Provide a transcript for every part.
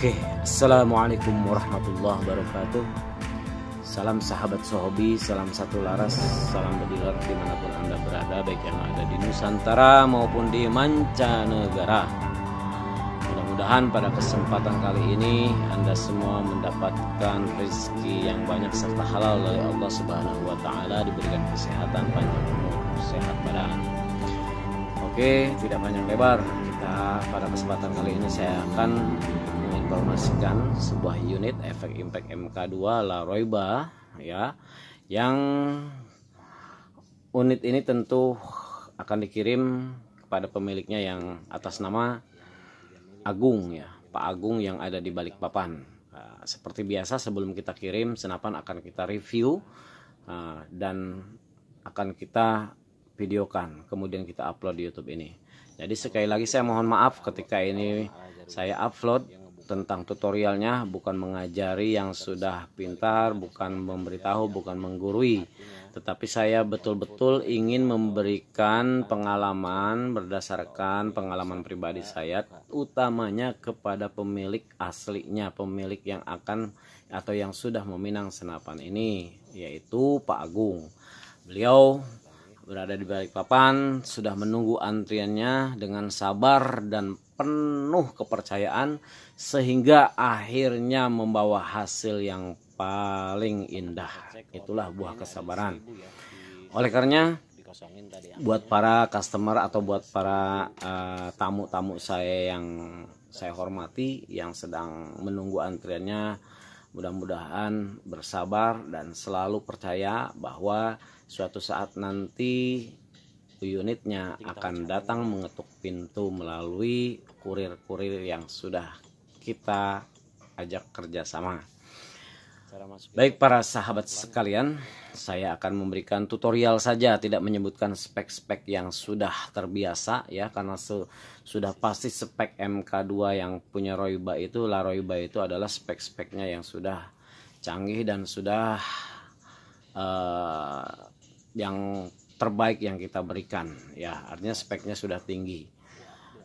Oke, assalamualaikum warahmatullahi wabarakatuh. Salam sahabat Sohobi, salam satu laras, salam bediler dimanapun Anda berada, baik yang ada di Nusantara maupun di mancanegara. Mudah-mudahan pada kesempatan kali ini Anda semua mendapatkan rezeki yang banyak serta halal dari Allah Subhanahu wa Ta'ala, diberikan kesehatan, panjang umur, sehat badan. Oke, tidak panjang lebar, kita pada kesempatan kali ini saya akan menginformasikan sebuah unit efek impact MK2 Laroiba ya, yang unit ini tentu akan dikirim kepada pemiliknya yang atas nama Agung ya, Pak Agung yang ada di Balikpapan. Seperti biasa sebelum kita kirim senapan akan kita review dan akan kita videokan, kemudian kita upload di YouTube ini. Jadi sekali lagi saya mohon maaf ketika ini saya upload tentang tutorialnya, bukan mengajari yang sudah pintar, bukan memberitahu, bukan menggurui, tetapi saya betul-betul ingin memberikan pengalaman berdasarkan pengalaman pribadi saya, utamanya kepada pemilik aslinya, pemilik yang akan atau yang sudah meminang senapan ini, yaitu Pak Agung. Beliau berada di Balikpapan, sudah menunggu antriannya dengan sabar dan penuh kepercayaan, sehingga akhirnya membawa hasil yang paling indah. Itulah buah kesabaran. Oleh karenanya, buat para customer atau buat para tamu-tamu saya yang saya hormati, yang sedang menunggu antriannya, mudah-mudahan bersabar dan selalu percaya bahwa suatu saat nanti unitnya akan datang mengetuk pintu melalui kurir-kurir yang sudah kita ajak kerjasama. Baik para sahabat sekalian, saya akan memberikan tutorial saja, tidak menyebutkan spek-spek yang sudah terbiasa ya, karena sudah pasti spek MK2 yang punya Roiba itu, Laroiba itu adalah spek-speknya yang sudah canggih dan sudah yang terbaik yang kita berikan ya, artinya speknya sudah tinggi,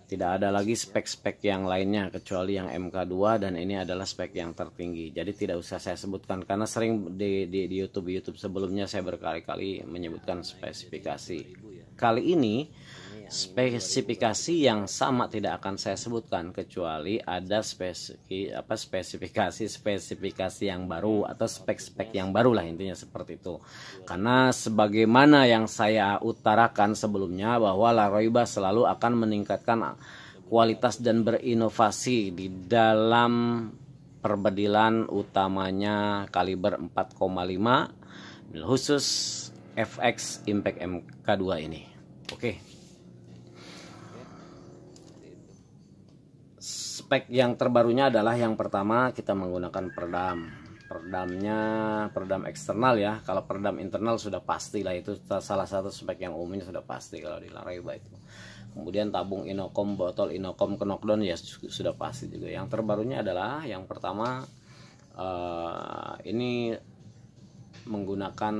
tidak ada lagi spek-spek yang lainnya kecuali yang MK2, dan ini adalah spek yang tertinggi. Jadi tidak usah saya sebutkan karena sering di YouTube sebelumnya saya berkali-kali menyebutkan spesifikasi. Kali ini spesifikasi yang sama tidak akan saya sebutkan, kecuali ada spesifikasi yang baru atau spek-spek yang baru lah, intinya seperti itu. Karena sebagaimana yang saya utarakan sebelumnya bahwa Laroiba selalu akan meningkatkan kualitas dan berinovasi di dalam perbedilan, utamanya kaliber 4,5 khusus FX Impact MK2 ini. Oke. Spek yang terbarunya adalah yang pertama kita menggunakan peredam eksternal ya. Kalau peredam internal sudah pasti lah, itu salah satu spek yang umumnya sudah pasti kalau di Laroiba itu. Kemudian tabung inokom, botol inokom, knockdown ya sudah pasti juga. Yang terbarunya adalah yang pertama ini menggunakan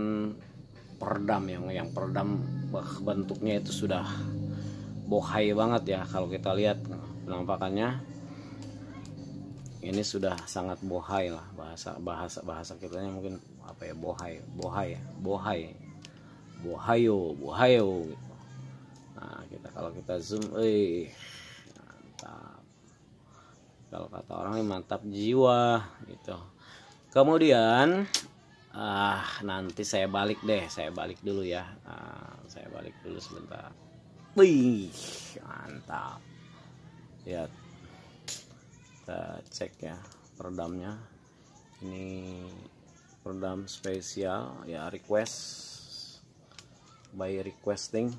peredam yang peredam bentuknya itu sudah bohai banget ya. Kalau kita lihat penampakannya ini sudah sangat bohai lah, bahasa kitanya mungkin apa ya, bohayo gitu. Nah kalau kita zoom, mantap, kalau kata orang mantap jiwa gitu. Kemudian nanti saya balik dulu ya, saya balik dulu sebentar. Wih, mantap. Lihat, kita cek ya peredamnya. Ini peredam spesial ya, request by requesting.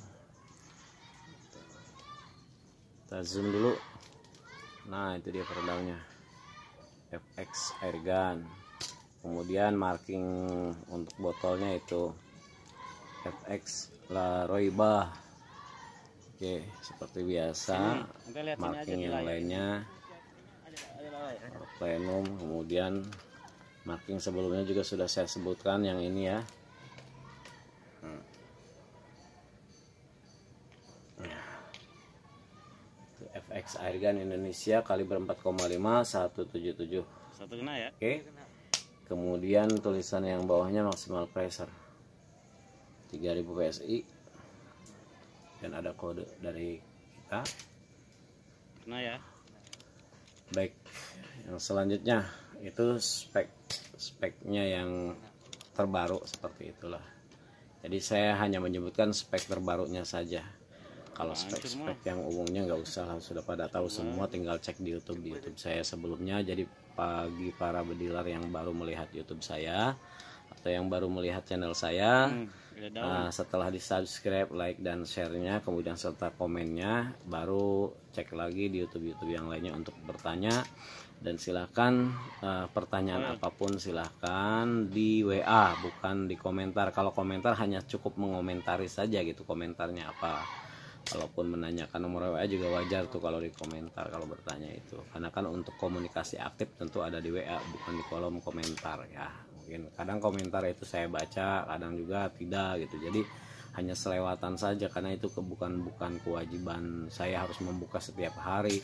Kita zoom dulu. Nah itu dia peredamnya, FX airgun. Kemudian marking untuk botolnya itu FX Laroiba. Oke, seperti biasa marking yang lainnya plenum. Kemudian marking sebelumnya juga sudah saya sebutkan yang ini ya. FX airgun Indonesia kaliber 4,5 177. Satu kena ya. Oke. Kemudian tulisan yang bawahnya maksimal pressure 3000 PSI dan ada kode dari kita. Kena ya. Baik, yang selanjutnya itu speknya yang terbaru seperti itulah. Jadi saya hanya menyebutkan spek terbarunya saja. Kalau spek-spek yang umumnya nggak usah lah, sudah pada tahu semua, tinggal cek di YouTube saya sebelumnya. Jadi bagi para bediler yang baru melihat YouTube saya atau yang baru melihat channel saya, setelah di subscribe, like dan share-nya, kemudian serta komennya, baru cek lagi di YouTube yang lainnya untuk bertanya. Dan silahkan pertanyaan apapun silahkan di WA, bukan di komentar. Kalau komentar hanya cukup mengomentari saja gitu, komentarnya apa. Kalaupun menanyakan nomor WA juga wajar tuh kalau di komentar kalau bertanya itu. Karena kan untuk komunikasi aktif tentu ada di WA, bukan di kolom komentar ya. Mungkin kadang komentar itu saya baca, kadang juga tidak gitu. Jadi hanya selewatan saja karena itu bukan kewajiban saya harus membuka setiap hari.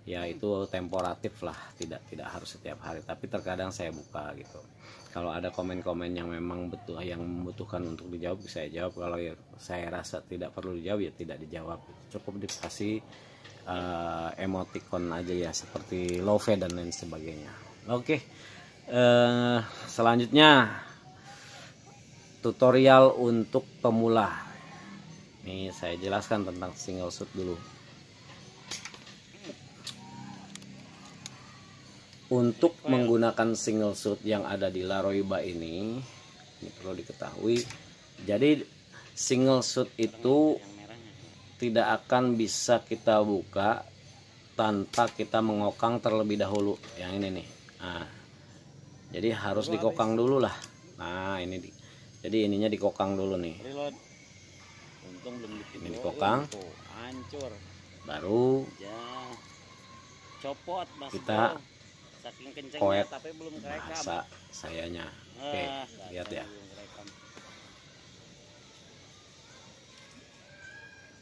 Ya itu temporatif lah, tidak harus setiap hari, tapi terkadang saya buka gitu. Kalau ada komen-komen yang memang yang membutuhkan untuk dijawab, saya jawab. Kalau ya saya rasa tidak perlu dijawab, ya tidak dijawab. Cukup dikasih emoticon aja ya, seperti love dan lain sebagainya. Oke, selanjutnya tutorial untuk pemula. Nih saya jelaskan tentang single shoot dulu. Untuk menggunakan single shoot yang ada di Laroiba ini perlu diketahui. Jadi single shoot itu tidak akan bisa kita buka tanpa kita mengokang terlebih dahulu. Yang ini nih. Nah, jadi harus dikokang dulu lah. Nah ini jadi ininya dikokang dulu nih. Ini dikokang. Hancur. Baru copot kita saking kencengnya koet tapi belum kerekam bahasa sayanya. Oke, lihat ya.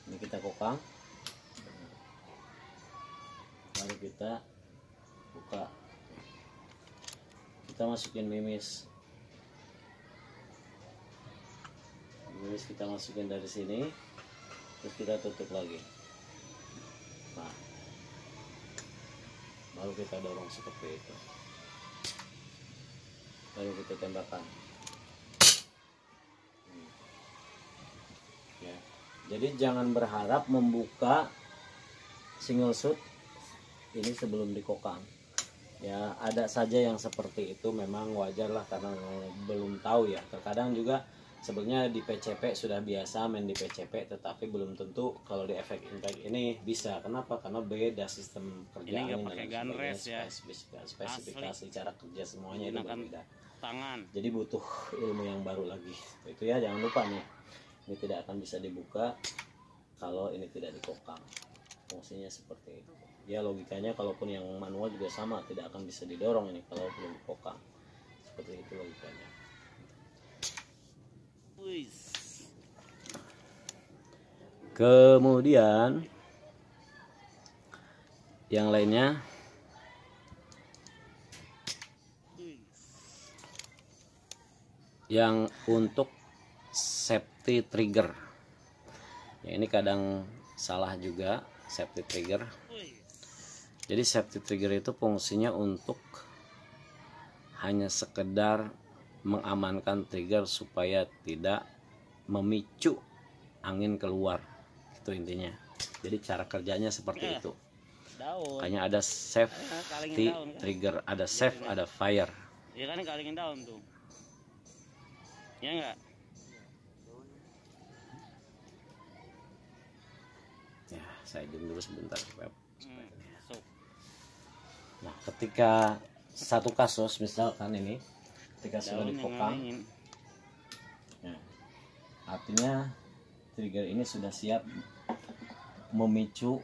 Ini kita kokang, baru kita buka, kita masukin mimis kita masukin dari sini, terus kita tutup lagi. Nah, baru kita dorong seperti itu, baru kita tembakan. Ya, jadi jangan berharap membuka single shoot ini sebelum dikokang. Ya ada saja yang seperti itu, memang wajar lah karena belum tahu ya. Terkadang juga sebenarnya di PCP sudah biasa main di PCP, tetapi belum tentu kalau di efek impact ini bisa. Kenapa? Karena beda sistem kerjaan ini pakai gun rest ya, spesifikasi cara kerja semuanya itu berbeda. Tangan. Jadi butuh ilmu yang baru lagi. Itu ya, jangan lupa nih. Ini tidak akan bisa dibuka kalau ini tidak dikokang. Fungsinya seperti itu. Ya logikanya kalaupun yang manual juga sama, tidak akan bisa didorong ini kalau belum dikokang. Seperti itu logikanya. Kemudian yang lainnya yang untuk safety trigger ya, ini kadang salah juga safety trigger. Jadi safety trigger itu fungsinya untuk hanya sekedar mengamankan trigger supaya tidak memicu angin keluar, itu intinya. Jadi cara kerjanya seperti itu. Hanya ada safety trigger, ada safe, ada fire. Ya kan kalingin daun tuh. Ya enggak? Ya, saya diam dulu sebentar. Nah, ketika satu kasus misalkan ini, ketika sudah dikokang, ya, artinya trigger ini sudah siap memicu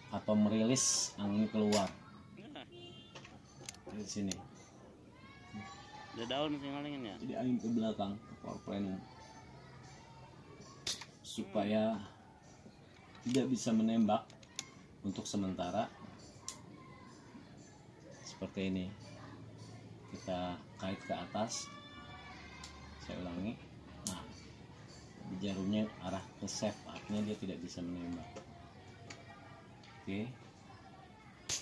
atau merilis angin keluar di sini. Ada daun masih ngalingin ya. Jadi angin ke belakang ke power plenum supaya tidak bisa menembak untuk sementara seperti ini, kita kait ke atas. Saya ulangi. Nah, jarumnya arah ke save, artinya dia tidak bisa menembak. Oke,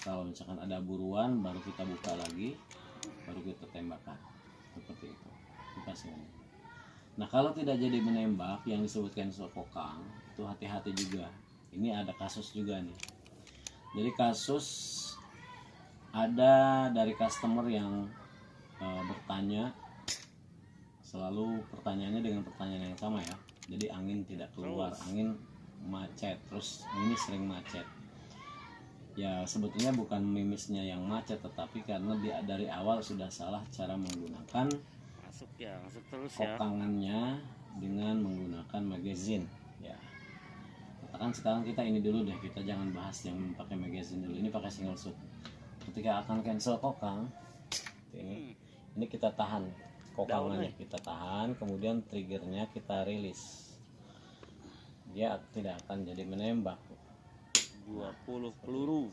kalau misalkan ada buruan baru kita buka lagi, baru kita tembakkan seperti itu. Dipasang. Nah, kalau tidak jadi menembak yang disebut cancel kokang, itu hati-hati juga. Ini ada kasus juga nih. Jadi kasus ada dari customer yang bertanya, selalu pertanyaannya dengan pertanyaan yang sama ya. Jadi angin tidak keluar, angin macet, terus ini sering macet. Ya sebetulnya bukan mimisnya yang macet, tetapi karena dia dari awal sudah salah cara menggunakan Masuk terus ya. kokangannya dengan menggunakan magazine ya. Katakan sekarang kita ini dulu deh, kita jangan bahas yang pakai magazine dulu, ini pakai single shoot. Ketika akan cancel kokang ini kita tahan kokangannya, kita tahan, kemudian triggernya kita rilis, dia tidak akan jadi menembak. 20 peluru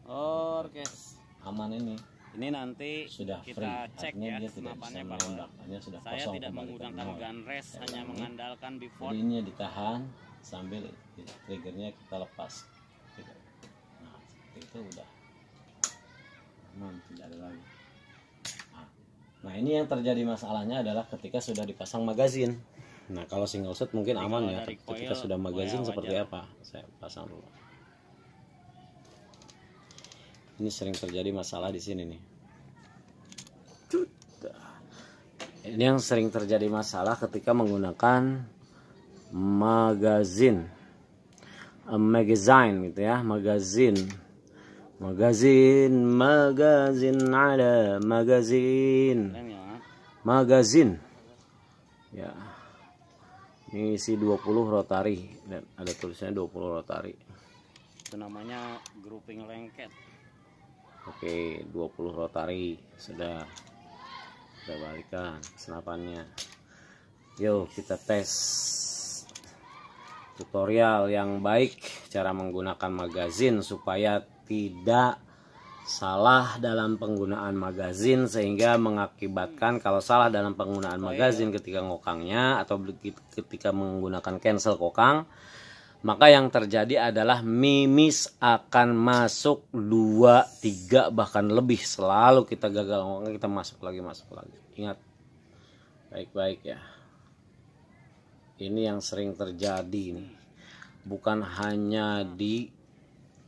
orkes Aman ini. Ini nanti Sudah kita free, cek artinya ya dia tidak bisa senapannya bahwa menembak, hanya sudah saya kosong tidak kembali ke menggunakan nol. gun rest, hanya Ini. mengandalkan pivot. Jadi ini ditahan sambil triggernya kita lepas. Nah, seperti itu udah aman, tidak ada lagi. Nah, ini yang terjadi masalahnya adalah ketika sudah dipasang magazin. Nah, kalau single shot mungkin Jadi aman kalau ya. dari Ketika coil, sudah magazin ya seperti wajar. apa? Saya pasang dulu. Ini sering terjadi masalah di sini nih. Ini yang sering terjadi masalah ketika menggunakan magazine gitu ya, magazine ada magazine Keren ya. magazine ya. Ini isi 20 rotary dan ada tulisannya 20 rotary. Itu namanya grouping lengket. Oke, 20 rotary sudah balikan senapannya. Yuk kita tes tutorial yang baik cara menggunakan magazin supaya tidak salah dalam penggunaan magazin, sehingga mengakibatkan kalau salah dalam penggunaan magazin ketika ngokangnya atau ketika menggunakan cancel kokang, maka yang terjadi adalah mimis akan masuk 2, 3 bahkan lebih. Selalu kita gagal ngokang, kita masuk lagi. Ingat baik-baik ya. Ini yang sering terjadi nih. Bukan hanya di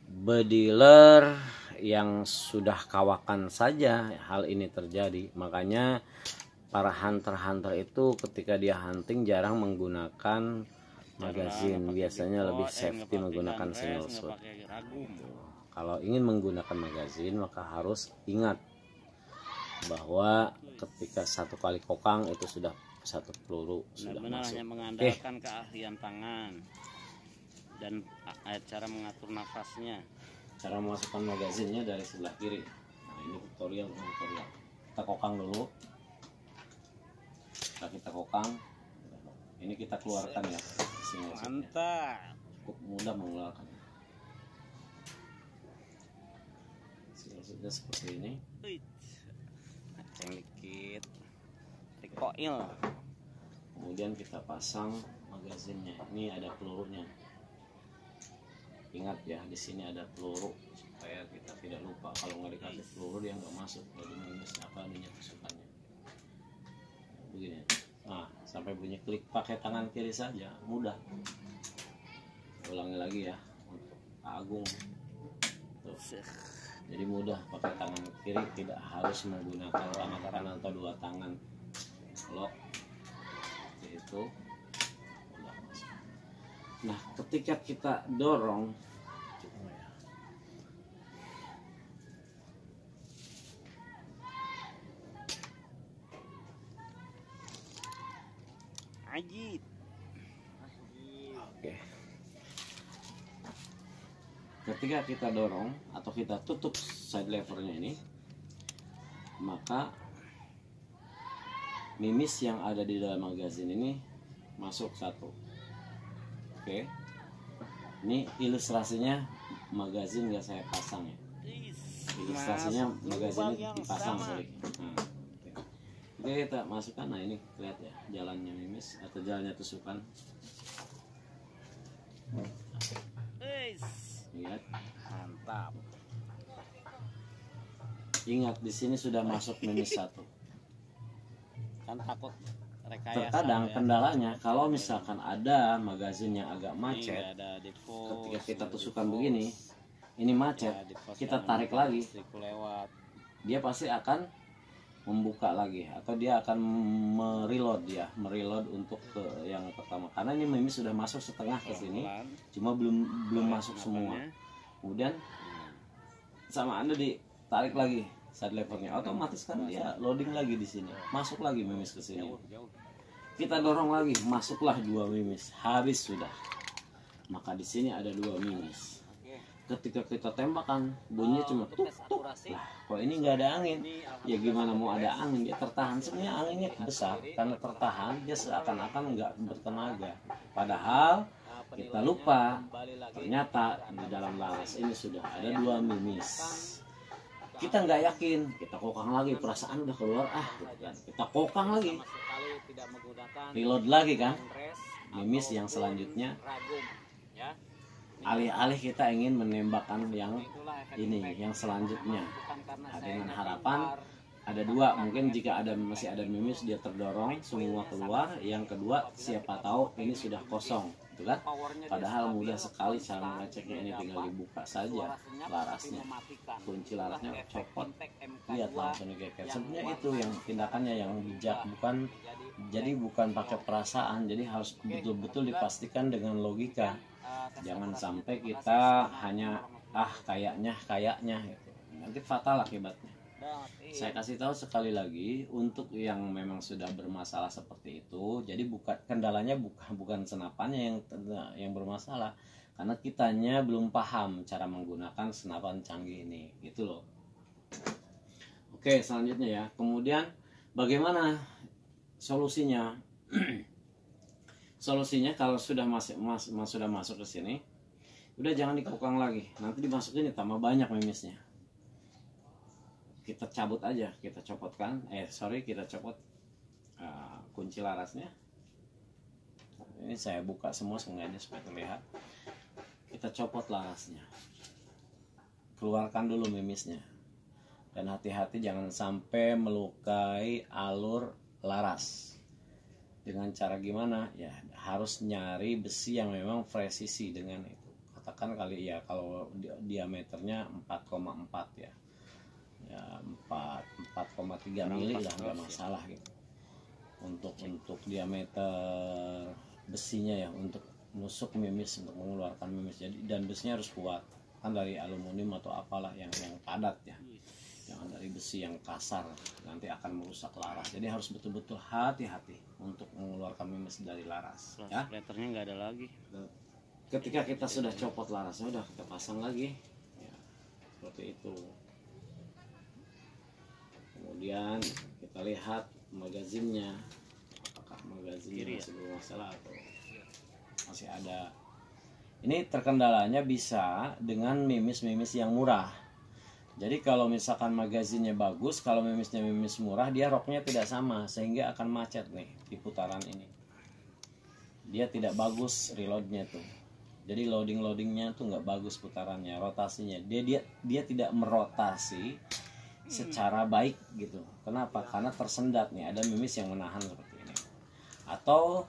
bediler yang sudah kawakan saja hal ini terjadi. Makanya para hunter-hunter itu ketika dia hunting jarang menggunakan magazine, biasanya lebih safety menggunakan single shot. Kalau ingin menggunakan magazine maka harus ingat bahwa ketika satu kali kokang itu sudah satu peluru sudah Benar-benar masuk. hanya mengandalkan keahlian tangan dan cara mengatur nafasnya. Cara memasukkan magazinnya dari sebelah kiri. Nah, ini tutorial. Kita kokang dulu. Setelah kita kokang, ini kita keluarkan ya. Mantap. Cukup mudah mengeluarkan. Sudah seperti ini. Yang dikit. Recoil. Kemudian kita pasang magazinnya. Ini ada pelurunya. Ingat ya, di sini ada peluru supaya kita tidak lupa. Kalau nggak dikasih peluru dia nggak masuk. Jadi minus apa adanya tusukannya. Begini. Nah, sampai bunyi klik pakai tangan kiri saja, mudah. Ulangi lagi ya untuk Agung. Tuh. Jadi mudah pakai tangan kiri, tidak harus menggunakan tangan kanan atau 2 tangan. Lock. Itu. Nah, ketika kita dorong Ajit. Oke. Ketika kita dorong atau kita tutup side levernya ini, maka mimis yang ada di dalam magazin ini masuk satu. Oke. Ini ilustrasinya magazin nggak saya pasang ya. Ilustrasinya magazin dipasang sorry. Nah, oke kita masukkan. Nah ini lihat ya jalannya mimis atau jalannya tusukan. Lihat, Mantap. ingat di sini sudah masuk mimis 1. Kan takut rekayasa. Terkadang ya. kendalanya kalau misalkan ada magazin yang agak Ini macet, nggak ada defrost, ketika kita nggak tusukan defrost. begini, ini macet, Ya, defrost kita karena tarik lagi, listrikku lewat. dia pasti akan membuka lagi atau dia akan mereload untuk ke yang pertama karena ini mimis sudah masuk setengah ke sini, Pelan. cuma belum masuk semua. Kenapanya? Kemudian sama Anda ditarik lagi side levernya, otomatis kan dia loading lagi di sini, masuk lagi mimis ke sini. Jauh. Kita dorong lagi, masuklah 2 mimis, habis sudah. Maka di sini ada 2 mimis. Ketika kita tembakan, bunyinya cuma tuk tuk. Lah, kok ini nggak ada angin? Ya gimana mau ada angin? Dia tertahan. Sebenarnya anginnya besar, karena tertahan dia seakan-akan nggak bertenaga. Padahal kita lupa, ternyata di dalam laras ini sudah ada 2 mimis. Kita nggak yakin, kita kokang lagi, perasaan udah keluar gitu kan. Kita kokang lagi, reload lagi kan, mimis yang selanjutnya. Alih-alih kita ingin menembakkan yang ini, yang selanjutnya. Nah, dengan harapan ada 2, mungkin jika masih ada mimis dia terdorong semua keluar. Yang kedua siapa tahu ini sudah kosong, gitu kan? Padahal mudah sekali cara ngeceknya, ini tinggal dibuka saja larasnya, kunci larasnya copot, lihat langsung digeser. Sebenarnya itu yang tindakannya yang bijak, bukan pakai perasaan, jadi harus betul-betul dipastikan dengan logika. Jangan sampai kita hanya kayaknya gitu. Nanti fatal akibatnya. Saya kasih tahu sekali lagi untuk yang memang sudah bermasalah seperti itu. Jadi kendalanya bukan senapannya yang bermasalah, karena kitanya belum paham cara menggunakan senapan canggih ini, gitu loh. Oke, selanjutnya ya. Kemudian bagaimana solusinya? Solusinya kalau sudah masuk ke sini, udah jangan dikokang lagi. Nanti dimasukin tambah banyak mimisnya. Kita cabut aja, kita copotkan. Kita copot kunci larasnya. Ini saya buka semua sengaja supaya terlihat. Kita copot larasnya. Keluarkan dulu mimisnya. Dan hati-hati jangan sampai melukai alur laras. Dengan cara gimana? Ya harus nyari besi yang memang presisi dengan itu. Katakan kali ya kalau diameternya 4,4 ya. Ya 4,3 mili lah, nggak masalah gitu. Untuk diameter besinya ya, untuk nusuk mimis, untuk mengeluarkan mimis. Jadi dan besinya harus kuat. Kan dari aluminium atau apalah yang padat ya. Jangan dari besi yang kasar, nanti akan merusak laras. Jadi harus betul-betul hati-hati untuk mengeluarkan mimis dari laras. Ya. Splitternya nggak ada lagi. Ketika kita sudah copot larasnya, udah kita pasang lagi. Ya, seperti itu. Kemudian kita lihat magazinnya, apakah magazinnya masih bermasalah atau masih ada. Ini terkendalanya bisa dengan mimis-mimis yang murah. Jadi kalau misalkan magazinnya bagus, kalau mimisnya mimis murah, dia roknya tidak sama, sehingga akan macet nih di putaran ini. Dia tidak bagus reloadnya tuh. Jadi loadingnya tuh nggak bagus putarannya, rotasinya. Dia tidak merotasi secara baik gitu. Kenapa? Karena tersendat nih, ada mimis yang menahan seperti ini. Atau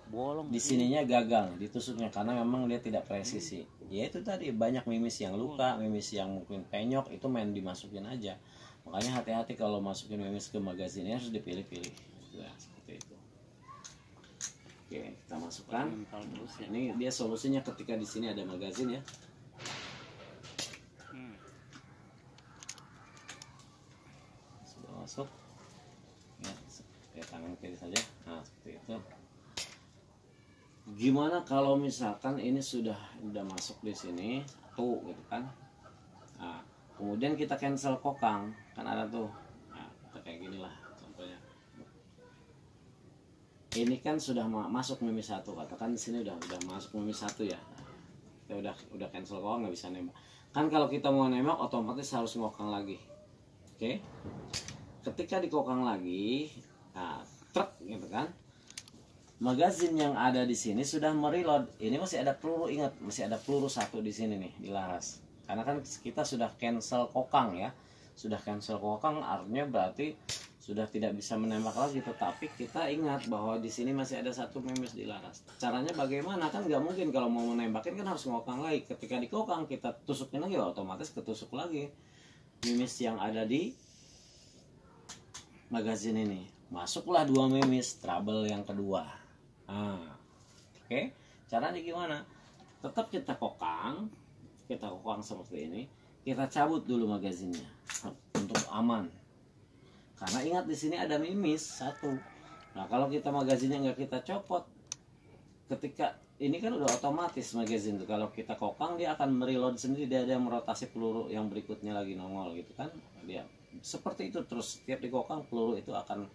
di sininya gagal ditusuknya karena memang dia tidak presisi. Ya itu tadi, banyak mimis yang luka, mimis yang mungkin penyok, itu main dimasukin aja. Makanya hati-hati kalau masukin mimis ke magazinnya, harus dipilih-pilih. Ya, seperti itu. Oke, kita masukkan. Ini dia solusinya ketika di sini ada magazin ya. Sudah masuk. Ya, tangan kiri saja. Nah, seperti itu. Gimana kalau misalkan ini sudah masuk di sini satu gitu kan? Nah, kemudian kita cancel kokang, kan ada tuh. Nah, kita kayak gini lah contohnya. Ini kan sudah masuk mimis 1, katakan di sini udah masuk mimis 1 ya. kita udah cancel kokang, nggak bisa nembak. Kan kalau kita mau nembak otomatis harus ngokang lagi. Oke. Ketika dikokang lagi, nah, truk gitu kan. Magazin yang ada di sini sudah mereload. Ini masih ada peluru, ingat, masih ada peluru satu di sini nih di laras. Karena kan kita sudah cancel kokang ya. Sudah cancel kokang artinya berarti sudah tidak bisa menembak lagi, tetapi kita ingat bahwa di sini masih ada satu memes di laras. Caranya bagaimana? Kan nggak mungkin kalau mau menembakin kan harus ngokang lagi. Ketika dikokang kita tusukin lagi, otomatis ketusuk lagi memes yang ada di magazin ini. Masuklah 2 memes, trouble yang kedua. Oke. Caranya gimana? Tetap kita kokang seperti ini. Kita cabut dulu magazinnya untuk aman. Karena ingat di sini ada memes satu. Nah kalau kita magazinnya nggak kita copot, ketika ini kan udah otomatis magazin tuh, kalau kita kokang dia akan mereload sendiri, dia ada merotasi peluru yang berikutnya lagi nongol gitu kan. Dia seperti itu terus, setiap dikokang peluru itu akan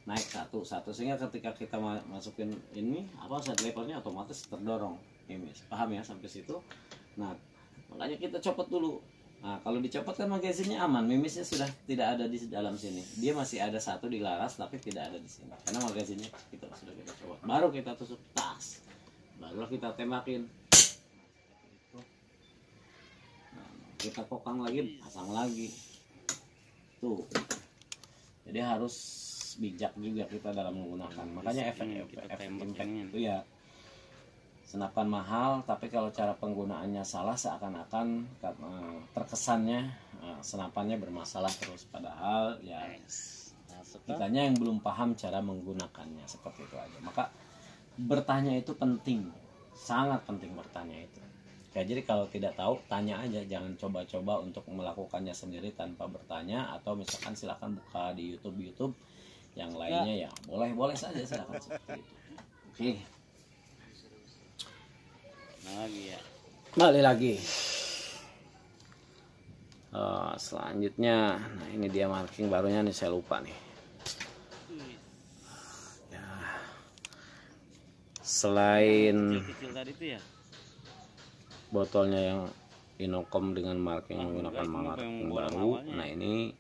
naik satu sehingga ketika kita masukin ini set levelnya otomatis terdorong memes. Paham ya sampai situ? Nah makanya kita copot dulu. Nah kalau dicopot kan magazinnya aman, memesnya sudah tidak ada di dalam sini, dia masih ada satu di laras tapi tidak ada di sini karena magazinnya kita sudah kita copot. Baru kita tusuk tas, baru kita tembakin. Nah, kita kokang lagi, pasang lagi tuh. Jadi harus bijak juga kita dalam menggunakan. Makanya efek impact itu ya, senapan mahal tapi kalau cara penggunaannya salah seakan-akan terkesannya senapannya bermasalah terus, padahal ya kitanya yang belum paham cara menggunakannya, seperti itu aja. Maka bertanya itu penting, sangat penting bertanya itu. Jadi kalau tidak tahu tanya aja, jangan coba-coba untuk melakukannya sendiri tanpa bertanya, atau misalkan silakan buka di YouTube yang lainnya ya boleh saja, silakan seperti itu. Oke. Balik lagi. Selanjutnya, nah ini dia marking barunya nih, saya lupa nih. Ya. Selain kecil tadi tuh ya, botolnya yang Inokom dengan marking menggunakan marking baru. Nah ini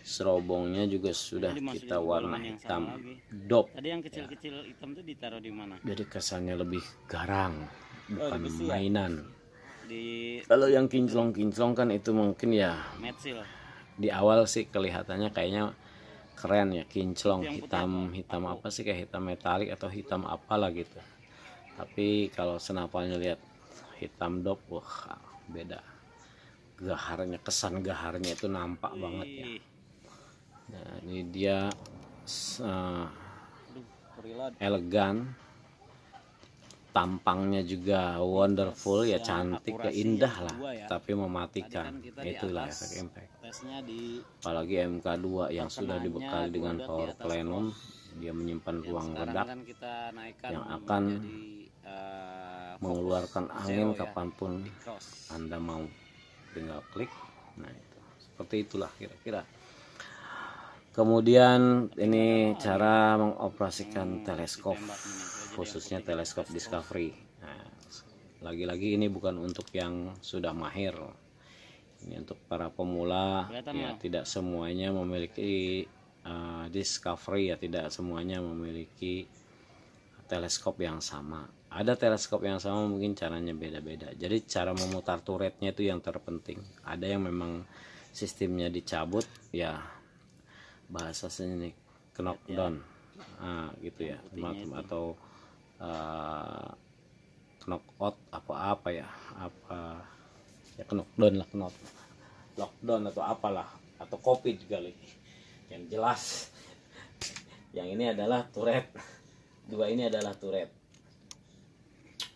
serobongnya juga sudah kita warna hitam dop. Tadi yang kecil-kecil hitam tuh ditaruh di mana? Jadi kesannya lebih garang, bukan mainan. Di Kalau yang kinclong kan itu mungkin ya metsil. Di awal sih kelihatannya kayaknya keren ya, kinclong hitam apa sih, kayak hitam metalik atau hitam apalah gitu. Tapi kalau senapannya lihat hitam dop, wah beda. Gaharnya, kesan gaharnya itu nampak banget ya. Nah, ini dia elegan, tampangnya juga wonderful ya, cantik ya, indah lah, tapi mematikan. Itulah efek impact. Apalagi MK2 yang sudah dibekali dengan power plenum, dia menyimpan ruang ledak yang akan mengeluarkan angin kapanpun Anda mau, tinggal klik. Nah itu seperti itulah kira-kira. Kemudian ini cara mengoperasikan teleskop, khususnya teleskop Discovery. Nah, lagi-lagi ini bukan untuk yang sudah mahir, ini untuk para pemula ya. Tidak semuanya memiliki Discovery ya, tidak semuanya memiliki teleskop yang sama. Ada teleskop yang sama, mungkin caranya beda-beda. Jadi cara memutar turretnya itu yang terpenting. Ada yang memang sistemnya dicabut ya, bahasa sini knockdown, gitu ya teman-teman, atau knockout apa ya knockdown lah, lockdown atau apalah, atau kopi juga lagi. Yang jelas yang ini adalah turret, dua ini adalah turret.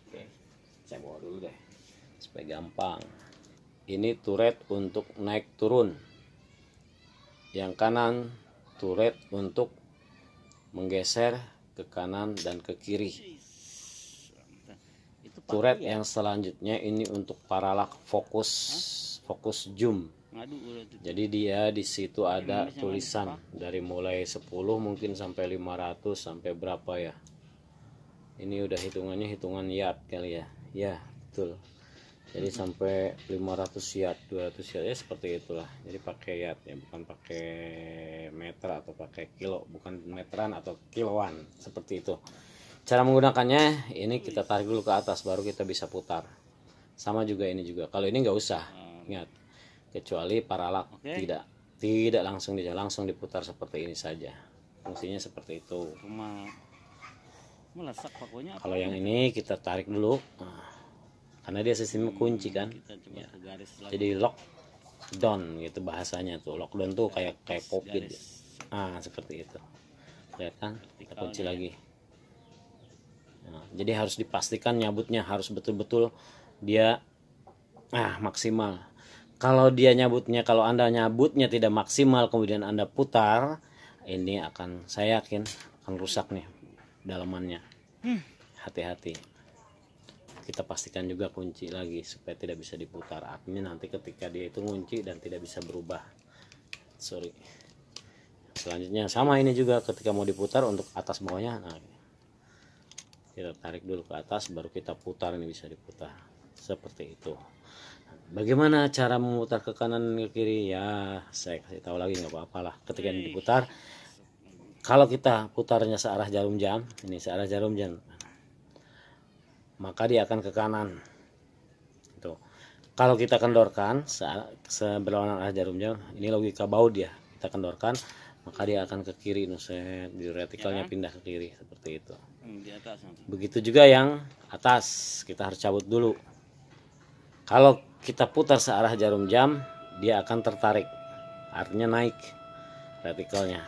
Oke, saya bawa dulu deh supaya gampang. Ini turret untuk naik turun, yang kanan turret untuk menggeser ke kanan dan ke kiri. Turret yang selanjutnya ini untuk paralak fokus zoom. Jadi dia di situ ada tulisan dari mulai 10 mungkin sampai 500 sampai berapa ya. Ini udah hitungannya hitungan yard kali ya. Ya, betul. Jadi sampai 500 yard, 200 yard ya seperti itulah. Jadi pakai yard ya, bukan pakai meter atau pakai kilo, bukan meteran atau kiloan, seperti itu. Cara menggunakannya ini kita tarik dulu ke atas baru kita bisa putar. Sama juga ini juga. Kalau ini nggak usah, ingat. Kecuali paralak tidak langsung diputar seperti ini saja. Fungsinya seperti itu. Cuma melesak pokoknya. Kalau yang ini kita tarik dulu. Karena dia sistemnya kunci kan ya. Jadi lockdown gitu bahasanya tuh. Lockdown tuh kayak covid seperti itu, lihat kan, kita kunci lagi. Nah, jadi harus dipastikan nyabutnya harus betul-betul dia maksimal. Kalau anda nyabutnya tidak maksimal kemudian anda putar, ini saya yakin akan rusak nih dalamannya. Hati-hati. Kita pastikan juga kunci lagi supaya tidak bisa diputar. Artinya nanti ketika dia itu ngunci dan tidak bisa berubah. Selanjutnya sama ini juga ketika mau diputar untuk atas bawahnya. Nah, kita tarik dulu ke atas baru kita putar, ini bisa diputar. Seperti itu. Bagaimana cara memutar ke kanan ke kiri? Ya, saya kasih tahu lagi nggak apa-apa lah. Ketika ini diputar, kalau kita putarnya searah jarum jam, ini searah jarum jam, maka dia akan ke kanan. Tuh. Kalau kita kendorkan berlawanan arah jarum jam, ini logika baud ya. Kita kendorkan, maka dia akan ke kiri, nuset di retikalnya pindah ke kiri seperti itu. Di atas. Begitu juga yang atas, kita harus cabut dulu. Kalau kita putar searah jarum jam, dia akan tertarik, artinya naik retikalnya.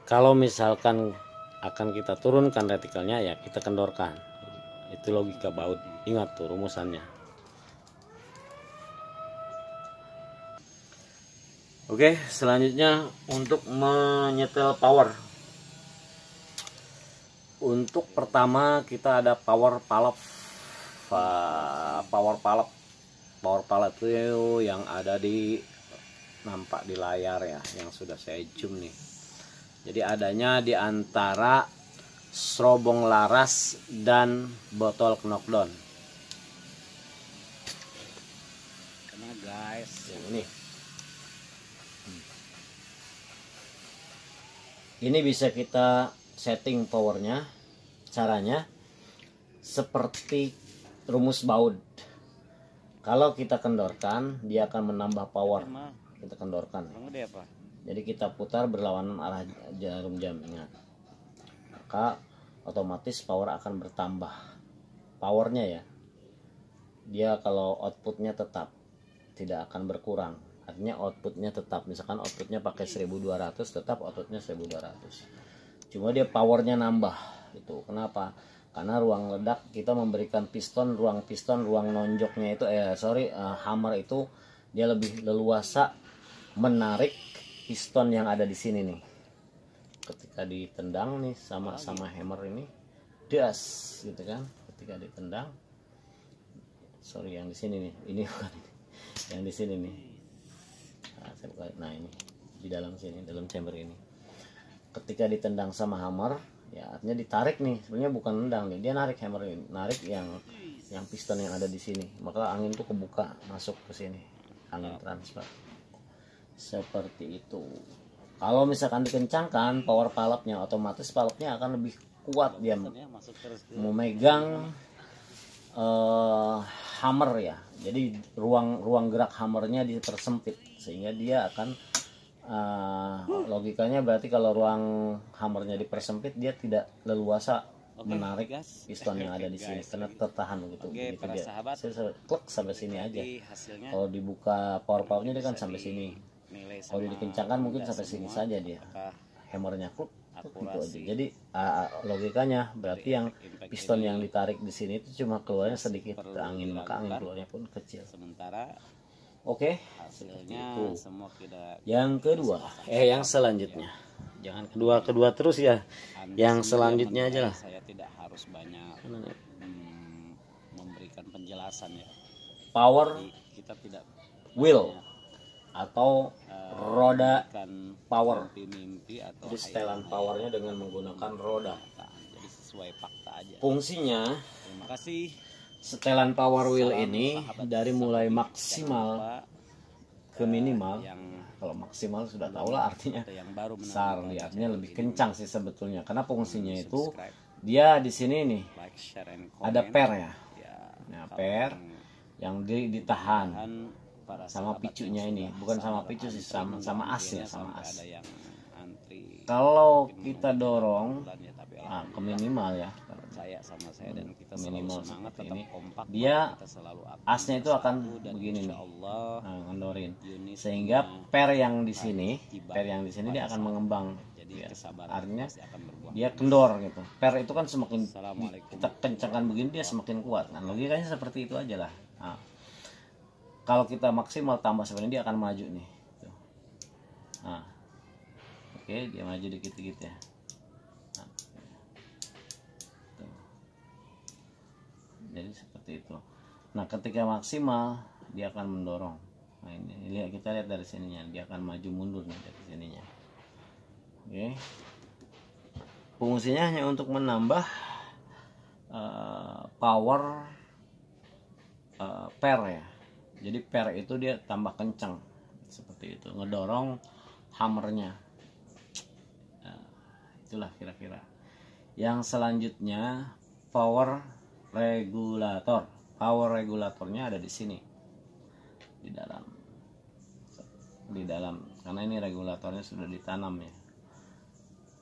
Kalau misalkan akan kita turunkan retikalnya, ya kita kendorkan. Itu logika baud. Ingat tuh rumusannya. Oke, selanjutnya untuk menyetel power. Untuk pertama kita ada power pallet. Power pallet itu yang ada nampak di layar ya, yang sudah saya zoom nih. Jadi adanya di antara serobong laras dan botol knockdown. Karena guys, yang ini bisa kita setting powernya. Caranya seperti rumus baud. Kalau kita kendorkan, dia akan menambah power. Kita kendorkan. Jadi kita putar berlawanan arah jarum jam, ingat. Maka otomatis power akan bertambah. Powernya ya, dia kalau outputnya tetap tidak akan berkurang, artinya outputnya tetap. Misalkan outputnya pakai 1200, tetap outputnya 1200, cuma dia powernya nambah. Itu kenapa? Karena ruang ledak kita memberikan ruang nonjoknya itu hammer itu dia lebih leluasa menarik piston yang ada di sini nih. Ketika ditendang nih sama hammer ini, das gitu kan. Ketika ditendang, yang di sini nih, ini bukan ini, yang di sini nih. Nah ini di dalam sini, dalam chamber ini. Ketika ditendang sama hammer, ya artinya ditarik nih. Sebenarnya bukan nendang nih, dia narik hammer ini, narik yang piston yang ada di sini. Maka angin tuh kebuka masuk ke sini, angin transfer. Seperti itu. Kalau misalkan dikencangkan power palletnya, otomatis palletnya akan lebih kuat, dia memegang hammer ya. Jadi ruang gerak hammernya dipersempit sehingga dia akan logikanya berarti kalau ruang hammernya dipersempit, dia tidak leluasa menarik piston yang ada di sini karena tertahan gitu. Begitu dia. Saya klik sampai sini aja. Kalau dibuka power palletnya dia kan sampai sini. Kalau dikencangkan mungkin sampai sini saja dia, hammernya gitu aja. Jadi logikanya berarti yang piston yang ditarik di sini itu cuma keluarnya sedikit ke angin, maka angin keluarnya pun kecil. Oke, hasilnya itu. Yang kedua, yang selanjutnya, jangan kedua terus ya. Yang selanjutnya aja lah. Saya tidak harus banyak memberikan penjelasan ya. Power kita tidak wheel atau roda power. Jadi setelan powernya dengan menggunakan roda. Jadi sesuai fakta aja. Fungsinya terima kasih Setelan power wheel ini dari mulai maksimal ke minimal. Kalau maksimal sudah tahu lah artinya besar, artinya lebih kencang sih sebetulnya. Karena fungsinya itu dia di sini nih ada per ya. Nah, per yang ditahan sama picunya ini, bukan sama picu sih, sama asnya, sama as. Kalau kita dorong ke minimal ya, minimal seperti ini, dia asnya itu akan begini nih, ngendorin, sehingga per yang di sini dia akan mengembang. Ya, artinya dia kendor gitu. Per itu kan semakin kita kencangkan begini dia semakin kuat. Nah, logikanya seperti itu aja lah. Nah, kalau kita maksimal tambah sebenarnya dia akan maju nih. Nah, oke, dia maju dikit-dikit ya. Nah, jadi seperti itu. Nah, ketika maksimal dia akan mendorong. Nah, ini lihat, kita lihat dari sininya, dia akan maju mundur nih dari sininya. Oke. Fungsinya hanya untuk menambah power per ya. Jadi per itu dia tambah kencang seperti itu, ngedorong hammernya. Nah, itulah kira-kira. Yang selanjutnya power regulator. Power regulatornya ada di sini, di dalam karena ini regulatornya sudah ditanam ya.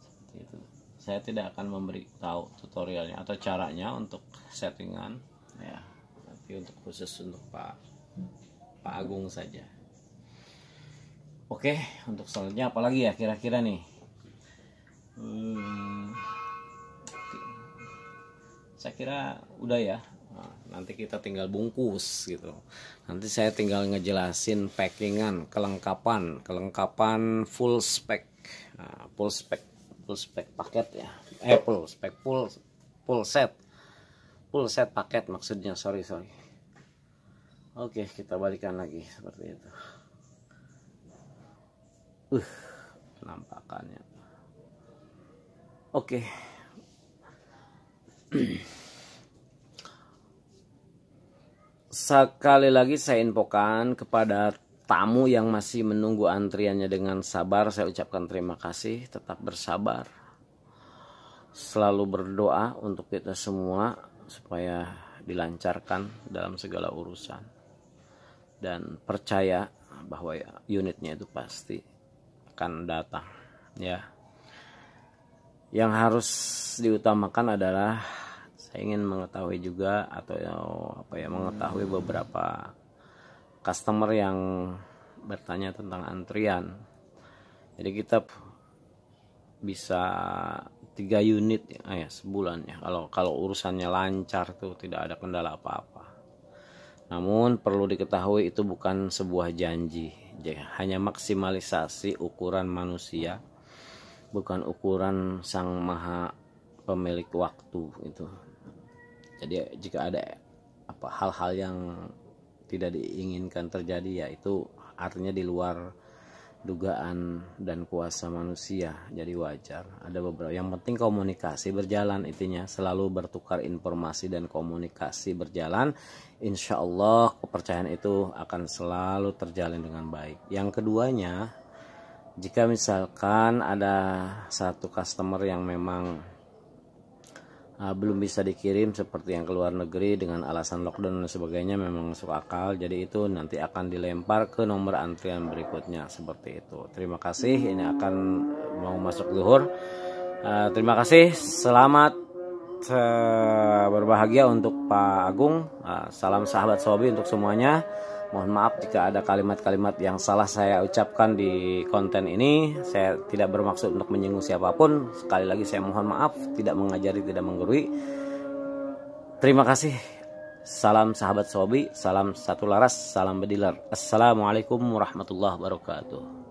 Seperti itu. Saya tidak akan memberi tahu tutorialnya atau caranya untuk settingan ya. Nanti untuk khusus untuk Pak Agung saja. Oke, untuk selanjutnya apa lagi ya kira-kira nih? Saya kira udah ya. Nah, nanti kita tinggal bungkus gitu. Nanti saya tinggal ngejelasin packingan, kelengkapan full spec. Nah, full spec paket ya. Full set paket maksudnya. Sorry. Oke, kita balikan lagi seperti itu. Penampakannya. Oke. Sekali lagi saya infokan kepada tamu yang masih menunggu antriannya dengan sabar, saya ucapkan terima kasih, tetap bersabar. Selalu berdoa untuk kita semua supaya dilancarkan dalam segala urusan. Dan percaya bahwa unitnya itu pasti akan datang ya. Yang harus diutamakan adalah saya ingin mengetahui juga atau mengetahui beberapa customer yang bertanya tentang antrian. Jadi kita bisa 3 unit ya sebulan ya kalau urusannya lancar tuh, tidak ada kendala apa-apa. Namun perlu diketahui itu bukan sebuah janji, hanya maksimalisasi ukuran manusia, bukan ukuran sang maha pemilik waktu itu. Jadi jika ada hal-hal yang tidak diinginkan terjadi, yaitu artinya di luar dugaan dan kuasa manusia, jadi wajar. Ada beberapa yang penting komunikasi berjalan, intinya selalu bertukar informasi dan komunikasi berjalan. Insya Allah kepercayaan itu akan selalu terjalin dengan baik. Yang keduanya, jika misalkan ada satu customer yang memang belum bisa dikirim seperti yang ke luar negeri dengan alasan lockdown dan sebagainya, memang masuk akal, jadi itu nanti akan dilempar ke nomor antrian berikutnya seperti itu. Terima kasih, ini akan mau masuk zuhur. Terima kasih, selamat berbahagia untuk Pak Agung. Salam sahabat Sobi untuk semuanya. Mohon maaf jika ada kalimat-kalimat yang salah saya ucapkan di konten ini. Saya tidak bermaksud untuk menyinggung siapapun. Sekali lagi saya mohon maaf, tidak mengajari, tidak menggurui. Terima kasih. Salam sahabat Sobi, salam satu laras, salam bediler. Assalamualaikum warahmatullahi wabarakatuh.